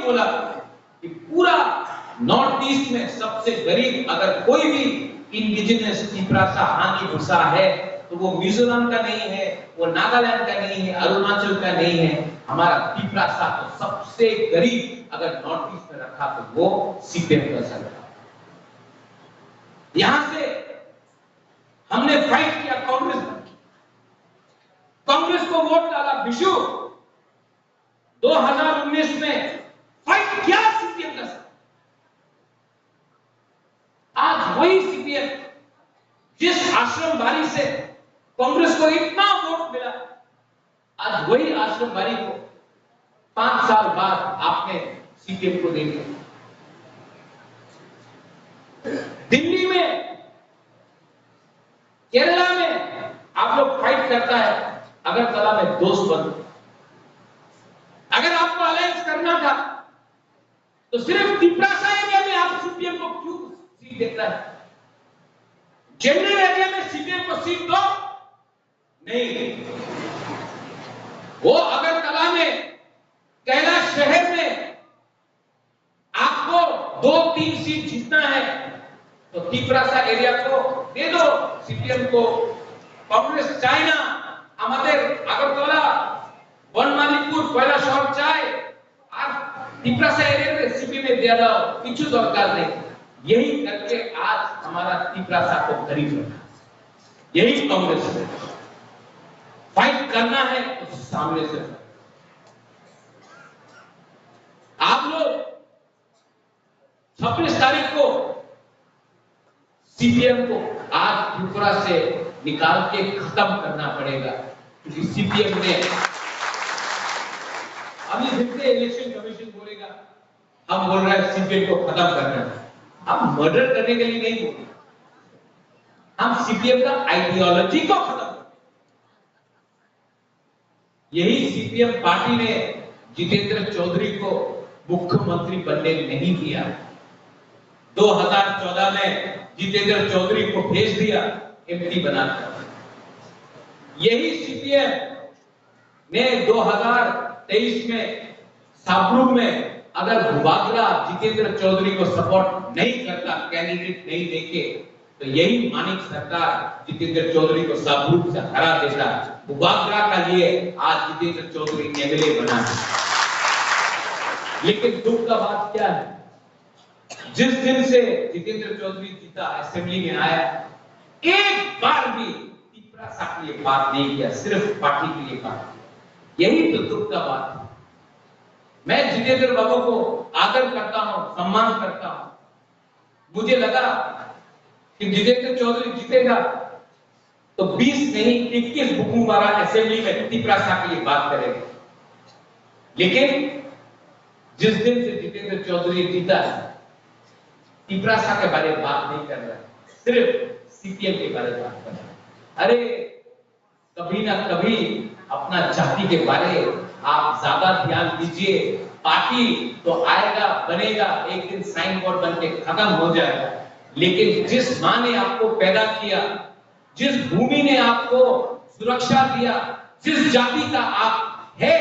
बोला कि पूरा नॉर्थ ईस्ट में सबसे गरीब अगर कोई भी इंडिजिनस तिपरासा हांगी भूसा है तो वो मिजोरम का नहीं है, वो नागालैंड का नहीं है, अरुणाचल का नहीं है, हमारा तिपरासा तो सबसे गरीब अगर नॉर्थ ईस्ट में रखा तो वो सीपीएम का सरकार। यहां से हमने फाइट किया कांग्रेस को वोट डाला विशु 2019 में फाइट किया सीपीएम का सरकार। आज वही सीपीएम जिस आश्रम बारी से कांग्रेस को इतना वोट मिला, आज वही आश्रम बारी को 5 साल बाद आपने सीपीएम को दे दिया। दिल्ली में, केरला में आप लोग फाइट करता है अगरतला में दोस्त बन। अगर आपको अलायंस करना था तो सिर्फ तिपरासा एरिया में आप सीपीएम को क्यों सीट देता है? जनरल एरिया में सीपीएम को सीट दो, नहीं। वो अगरतला में, कैलाश शहर में आपको 2-3 सीट जीतना है तो तिपरासा एरिया को दे दो सीपीएम को। कांग्रेस चाय ना আমাদের আগরতলা, বনমালীপুর, কৈলাসহর চায় আর तिपरासा एरिया में सीपीएम में दे दो, कुछ दरकार नहीं। यही करके आज हमारा तिपरासा को गरीब रखा। यही कांग्रेस है। फाइट करना है तो सामने से। आप लोग 26 तारीख को सीपीएम को आज त्रिपुरा से निकाल के खत्म करना पड़ेगा, क्योंकि सीपीएम ने अभी फिर से इलेक्शन कमीशन बोलेगा हम बोल रहे हैं सीपीएम को खत्म करना है। हम मर्डर करने के लिए नहीं बोल रहे, हम सीपीएम का आइडियोलॉजी को खत्म। यही सीपीएम पार्टी ने जितेंद्र चौधरी को मुख्यमंत्री बनने नहीं दिया। 2014 में जितेंद्र चौधरी को भेज दिया एमपी बनाकर। यही सीपीएम ने 2023 में साबरूम में अगर भूबागरा जितेंद्र चौधरी को सपोर्ट नहीं करता, कैंडिडेट नहीं देके, तो यही मानिक सरकार जितेंद्र चौधरी को साबरूम से हरा देता। भूबागरा का लिए आज जितेंद्र चौधरी एमएलए बना। लेकिन दुख का बात क्या है, जिस दिन से जितेंद्र चौधरी जीता, असेंबली में आया, एक बार भी तिपरासा के लिए बात नहीं किया, सिर्फ पार्टी के लिए बात। यही तो दुख का बात है। मैं जितेंद्र बाबू को आदर करता हूं, सम्मान करता हूं। मुझे लगा कि जितेंद्र चौधरी जीतेगा तो 20 नहीं 21 बुकुमारा असेंबली में तिपरासा के लिए बात करेगा। लेकिन जिस दिन से जितेंद्र चौधरी जीता है, तिपरासा के बारे में बात नहीं कर रहा, सिर्फ सीपीएम के बारे में बात कर रहा। अरे कभी ना कभी अपना जाति के बारे आप ज्यादा ध्यान दीजिए। पार्टी तो आएगा, बनेगा, एक दिन साइन बोर्ड बन के खत्म हो जाएगा, लेकिन जिस मां ने आपको पैदा किया, जिस भूमि ने आपको सुरक्षा दिया, जिस जाति का आप है,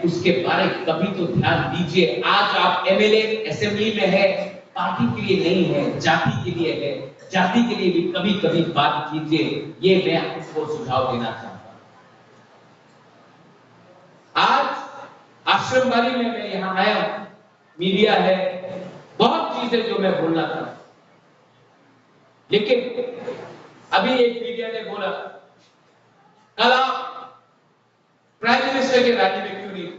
उसके बारे कभी तो ध्यान दीजिए। आज आप एमएलए असेंबली में है, पार्टी के लिए नहीं है, जाति के लिए है। जाति के लिए भी कभी कभी बात कीजिए। ये मैं आपको सुझाव देना चाहता हूं। आज आश्रमबाड़ी में मैं यहां आया हूं, मीडिया है, बहुत चीजें जो मैं बोलना था, लेकिन अभी एक मीडिया ने बोला कल आप प्राइम मिनिस्टर के राज्य में क्यों नहीं?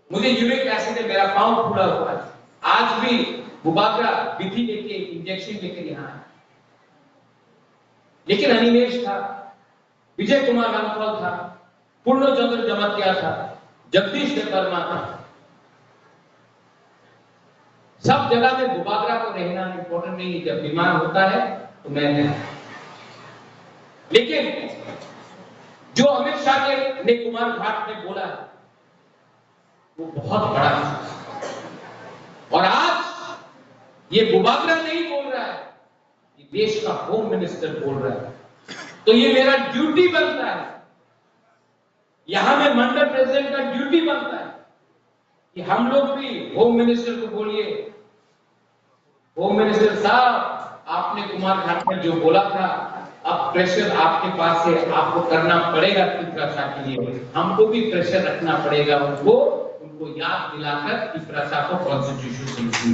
मुझे यूरिक एसिड है, मेरा पांव फूला हुआ है। आज भी भूबागरा विधि लेके इंजेक्शन लेके यहां आया, लेकिन अनिमेश था, विजय कुमार रामफल था, पूर्णचंद्र जमातिया था, जगदीश देवर्मा था। सब जगह में भूबागरा को रहना इंपॉर्टेंट नहीं है। जब बीमार होता है तो मैं नहीं। लेकिन जो अमित शाह ने कुमार घाट में बोला है वो बहुत बड़ा है। और आज ये भूबागरा नहीं बोल रहा है, ये देश का होम मिनिस्टर बोल रहा है। तो ये मेरा ड्यूटी बनता है, यहां में मंडल प्रेसिडेंट का ड्यूटी बनता है कि हम लोग भी होम मिनिस्टर को बोलिए, होम मिनिस्टर साहब आपने कुमार घाट में जो बोला था, अब प्रेशर आपके पास है, आपको करना पड़ेगा तिपरासा के लिए, हमको भी प्रेशर रखना पड़ेगा उनको याद दिलाकर तिपरासा को कॉन्स्टिट्यूशन